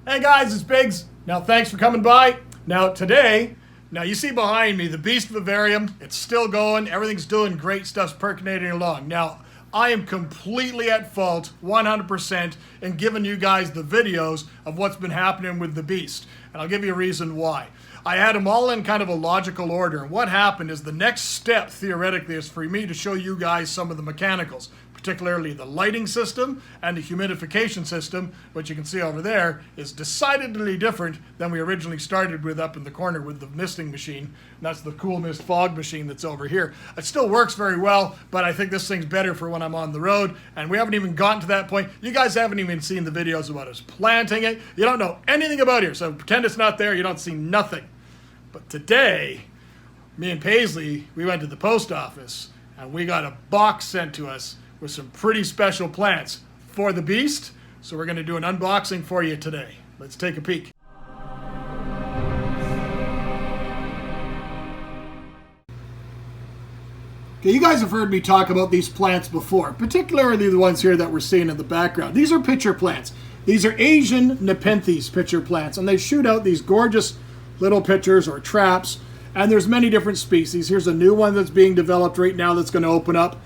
Hey guys, it's Biggs. Now thanks for coming by. Now today, you see behind me the BEAST Vivarium. It's still going. Everything's doing great. Stuff's percolating along. Now I am completely at fault, 100%, in giving you guys the videos of what's been happening with the BEAST. And I'll give you a reason why. I had them all in kind of a logical order. And what happened is the next step, theoretically, is for me to show you guys some of the mechanicals, particularly the lighting system and the humidification system, which you can see over there, is decidedly different than we originally started with up in the corner with the misting machine. And that's the Cool Mist fog machine that's over here. It still works very well, but I think this thing's better for when I'm on the road, and we haven't even gotten to that point. You guys haven't even seen the videos about us planting it. You don't know anything about it, so pretend it's not there. You don't see nothing. But today, me and Paisley, we went to the post office, and we got a box sent to us with some pretty special plants for the BEAST. So we're going to do an unboxing for you today. Let's take a peek. Okay, you guys have heard me talk about these plants before, particularly the ones here that we're seeing in the background. These are pitcher plants. These are Asian Nepenthes pitcher plants, and they shoot out these gorgeous little pitchers or traps, and there's many different species. Here's a new one that's being developed right now that's going to open up.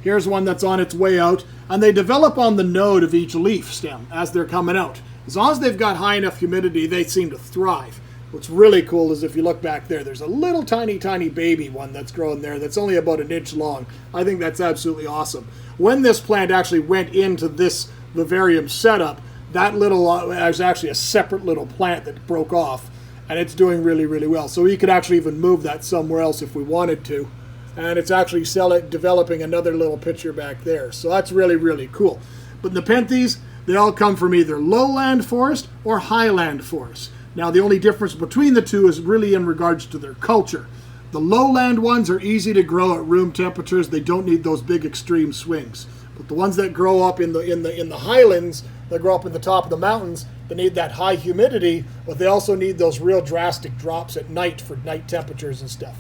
Here's one that's on its way out, and they develop on the node of each leaf stem as they're coming out. As long as they've got high enough humidity, they seem to thrive. What's really cool is if you look back there, there's a little tiny baby one that's growing there that's only about an inch long. I think that's absolutely awesome. When this plant actually went into this vivarium setup, that little was actually a separate little plant that broke off, and it's doing really, really well. So we could actually even move that somewhere else if we wanted to. And it's actually developing another little pitcher back there. So that's really, really cool. But Nepenthes, they all come from either lowland forest or highland forest. Now the only difference between the two is really in regards to their culture. The lowland ones are easy to grow at room temperatures. They don't need those big extreme swings. But the ones that grow up in the highlands, that grow up in the top of the mountains, they need that high humidity, but they also need those real drastic drops at night for night temperatures and stuff.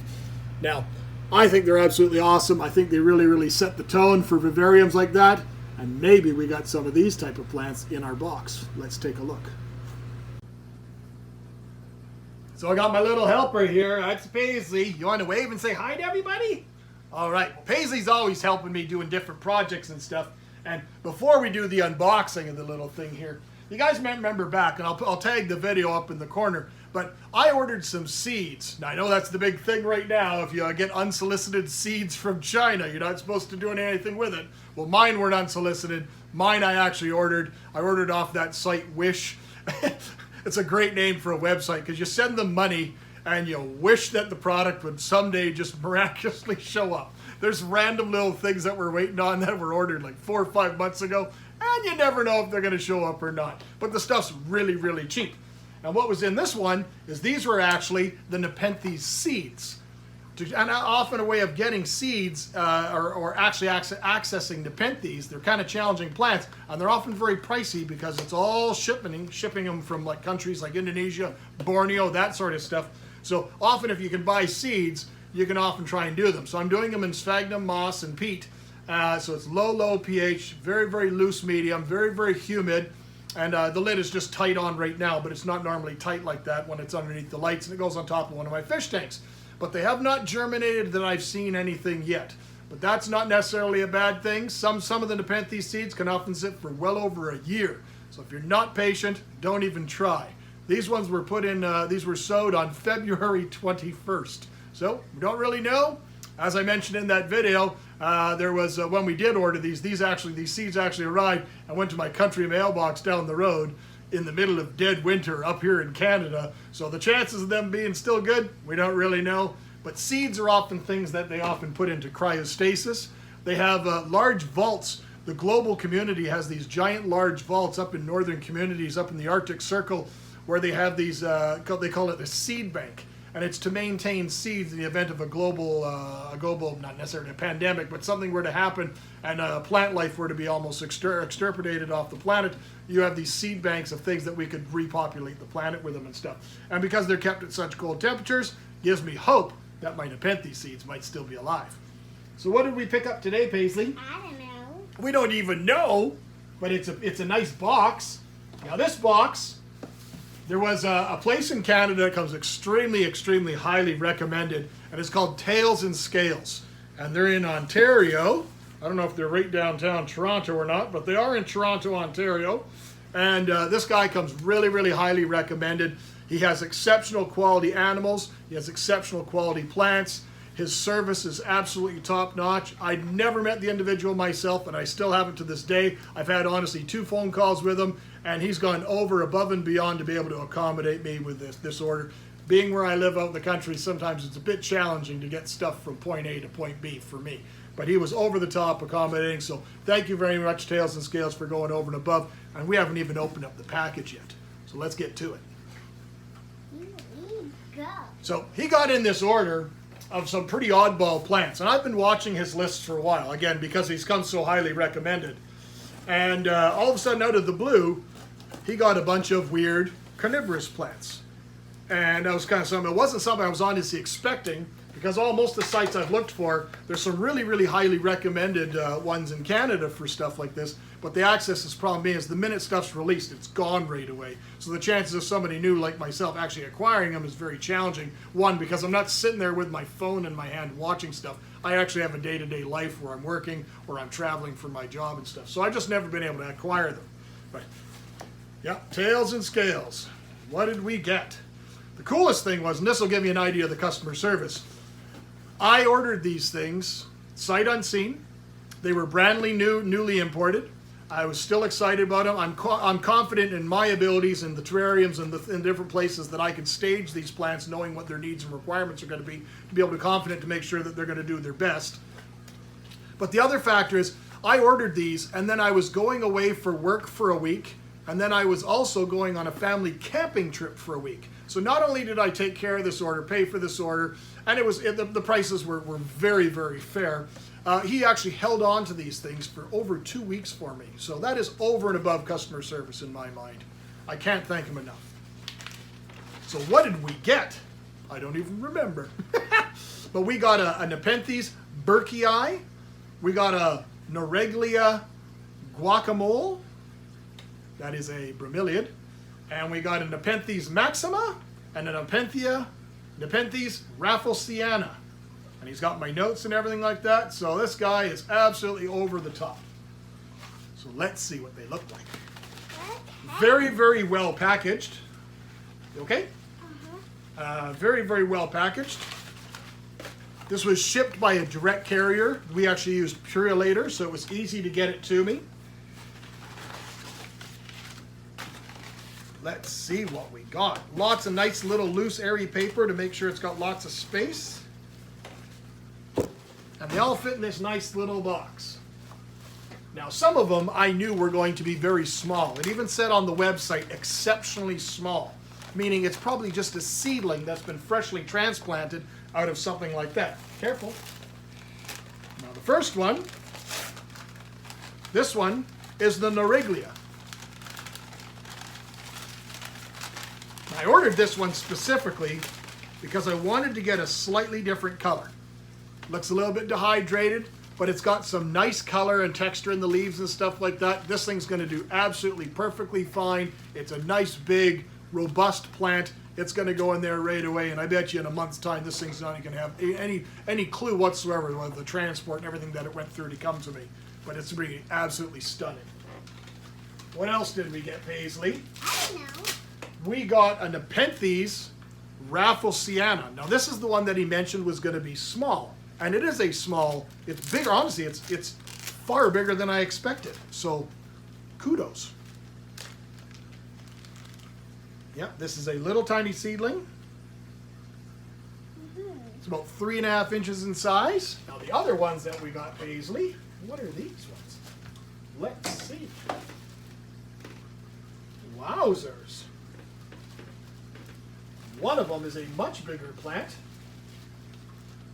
Now, I think they're absolutely awesome. I think they really, really set the tone for vivariums like that. And maybe we got some of these type of plants in our box. Let's take a look. So I got my little helper here. That's Paisley. You want to wave and say hi to everybody? All right. Well, Paisley's always helping me doing different projects and stuff. And before we do the unboxing of the little thing here, you guys might remember back, and I'll tag the video up in the corner, but I ordered some seeds. Now, I know that's the big thing right now. If you get unsolicited seeds from China, you're not supposed to do anything with it. Well, mine weren't unsolicited. Mine I actually ordered. I ordered off that site Wish. It's a great name for a website because you send them money and you wish that the product would someday just miraculously show up. There's random little things that we're waiting on that were ordered like 4 or 5 months ago, and you never know if they're going to show up or not. But the stuff's really, really cheap. And what was in this one is these were actually the Nepenthe Seeds. And often a way of getting seeds or actually accessing Nepenthes, they're kind of challenging plants, and they're often very pricey because it's all shipping them from like countries like Indonesia, Borneo, that sort of stuff. So often if you can buy seeds, you can often try and do them. So I'm doing them in sphagnum, moss, and peat. So it's low pH, very, very loose medium, very, very humid. And the lid is just tight on right now, but it's not normally tight like that when it's underneath the lights, and it goes on top of one of my fish tanks. But they have not germinated that I've seen anything yet. But that's not necessarily a bad thing. Some of the Nepenthe seeds can often sit for well over a year. So if you're not patient, don't even try. These ones were these were sowed on February 21st. So we don't really know. As I mentioned in that video, there was when we did order these seeds actually arrived and went to my country mailbox down the road in the middle of dead winter up here in Canada. So the chances of them being still good, we don't really know. But seeds are often things that they often put into cryostasis. They have large vaults. The global community has these giant large vaults up in northern communities, up in the Arctic Circle, where they have these, they call it a seed bank. And it's to maintain seeds in the event of a global, not necessarily a pandemic, but something were to happen and plant life were to be almost extirpated off the planet. You have these seed banks of things that we could repopulate the planet with them and stuff. And because they're kept at such cold temperatures, gives me hope that my Nepenthe seeds might still be alive. So what did we pick up today, Paisley? I don't know. We don't even know, but it's a nice box. Now this box There was a place in Canada that comes extremely, extremely highly recommended, and it's called Tails and Scales. And they're in Ontario. I don't know if they're right downtown Toronto or not, but they are in Toronto, Ontario. And this guy comes really, really highly recommended. He has exceptional quality animals. He has exceptional quality plants. His service is absolutely top-notch. I'd never met the individual myself, and I still haven't to this day. I've had, honestly, 2 phone calls with him, and he's gone over, above, and beyond to be able to accommodate me with this order. Being where I live out in the country, sometimes it's a bit challenging to get stuff from point A to point B for me. But he was over the top accommodating, so thank you very much, Tails and Scales, for going over and above. And we haven't even opened up the package yet, so let's get to it. So he got in this order of some pretty oddball plants, and I've been watching his lists for a while, again, because he's come so highly recommended. And all of a sudden, out of the blue, he got a bunch of weird carnivorous plants. And that was kind of something, it wasn't something I was honestly expecting, because most of the sites I've looked for, there's some really, really highly recommended ones in Canada for stuff like this, but the access is problem being is the minute stuff's released, it's gone right away. So the chances of somebody new like myself actually acquiring them is very challenging. One, because I'm not sitting there with my phone in my hand watching stuff. I actually have a day-to-day life where I'm working, or I'm traveling for my job and stuff. So I've just never been able to acquire them. But yeah, Tails and Scales. What did we get? The coolest thing was, and this will give you an idea of the customer service, I ordered these things sight unseen. They were brandly new, newly imported. I was still excited about them. I'm confident in my abilities in the terrariums and in different places that I can stage these plants knowing what their needs and requirements are going to be able to be confident to make sure that they're going to do their best. But the other factor is I ordered these, and then I was going away for work for a week, and then I was also going on a family camping trip for a week. So not only did I take care of this order, pay for this order, and the prices were very, very fair. He actually held on to these things for over 2 weeks for me. So that is over and above customer service in my mind. I can't thank him enough. So what did we get? I don't even remember. But we got a Nepenthe Seeds. We got a Noreglia guacamole. That is a bromeliad. And we got a Nepenthe Maxima and a Nepenthe Rafflesiana. And he's got my notes and everything like that. So this guy is absolutely over the top. So let's see what they look like. Very, very well packaged. Okay? Very, very well packaged. This was shipped by a direct carrier. We actually used Purulator, so it was easy to get it to me. Let's see what we got. Lots of nice little loose, airy paper to make sure it's got lots of space. And they all fit in this nice little box. Now, some of them I knew were going to be very small. It even said on the website, exceptionally small, meaning it's probably just a seedling that's been freshly transplanted out of something like that. Careful. Now, the first one, this one, is the Noreglia. I ordered this one specifically because I wanted to get a slightly different color. Looks a little bit dehydrated, but it's got some nice color and texture in the leaves and stuff like that. This thing's going to do absolutely perfectly fine. It's a nice, big, robust plant. It's going to go in there right away, and I bet you in a month's time this thing's not even going to have any clue whatsoever with the transport and everything that it went through to come to me. But it's really absolutely stunning. What else did we get, Paisley? I don't know. We got a Nepenthe Rafflesiana. Now this is the one that he mentioned was going to be small. And it is a small, it's bigger, honestly, it's far bigger than I expected. So, kudos. Yeah, this is a little tiny seedling. It's about 3.5 inches in size. Now the other ones that we got, Paisley, what are these ones? Let's see. Wowzers. One of them is a much bigger plant.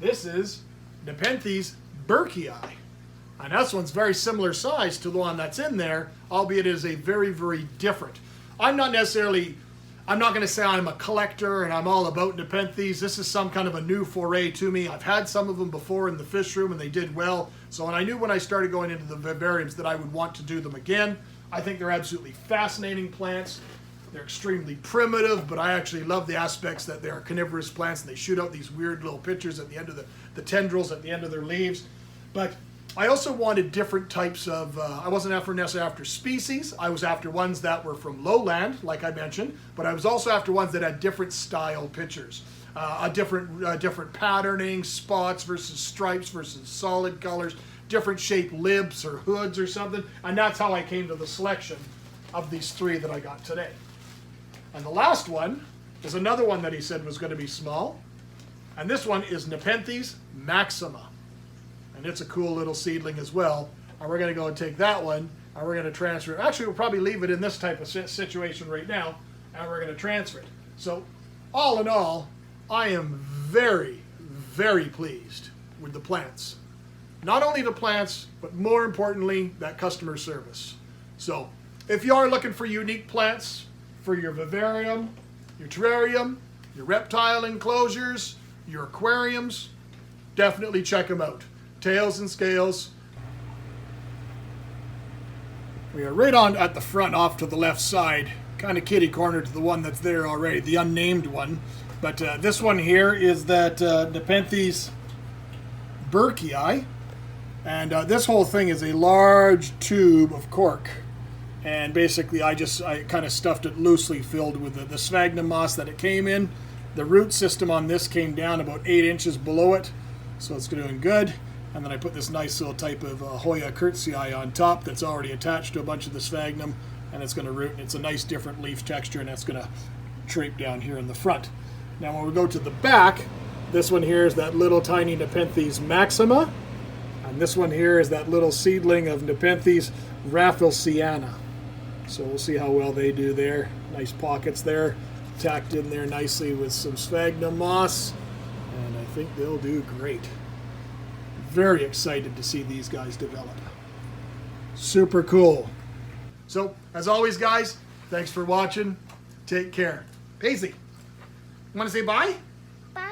This is Nepenthe Burkii. And this one's very similar size to the one that's in there, albeit it is a very, very different. I'm not going to say I'm a collector and I'm all about Nepenthes. This is some kind of a new foray to me. I've had some of them before in the fish room and they did well. So and I knew when I started going into the vivariums that I would want to do them again. I think they're absolutely fascinating plants. They're extremely primitive, but I actually love the aspects that they are carnivorous plants and they shoot out these weird little pictures at the end of the tendrils at the end of their leaves. But I also wanted different types of, I wasn't necessarily after species. I was after ones that were from lowland, like I mentioned, but I was also after ones that had different style pictures. Different patterning, spots versus stripes versus solid colors, different shaped libs or hoods or something. And that's how I came to the selection of these 3 that I got today. And the last one is another one that he said was going to be small. And this one is Nepenthe Maxima. And it's a cool little seedling as well. And we're going to go and take that one and we're going to transfer it. Actually, we'll probably leave it in this type of situation right now and we're going to transfer it. So all in all, I am very, very pleased with the plants. Not only the plants, but more importantly, that customer service. So if you are looking for unique plants for your vivarium, your terrarium, your reptile enclosures, your aquariums, definitely check them out. Tails and Scales. We are right on at the front off to the left side, kind of kitty corner to the one that's there already, the unnamed one. But this one here is that Nepenthe Burkii, and this whole thing is a large tube of cork. And basically I kind of stuffed it loosely filled with the sphagnum moss that it came in. The root system on this came down about 8 inches below it, so it's doing good. And then I put this nice little type of Hoya curtsii on top that's already attached to a bunch of the sphagnum, and it's going to root, and it's a nice different leaf texture, and that's going to drape down here in the front. Now when we go to the back, this one here is that little tiny Nepenthe Maxima, and this one here is that little seedling of Nepenthe Rafflesiana. So we'll see how well they do there. Nice pockets there, tacked in there nicely with some sphagnum moss, and I think they'll do great. Very excited to see these guys develop. Super cool. So, as always, guys, thanks for watching. Take care. Paisley, want to say bye? Bye.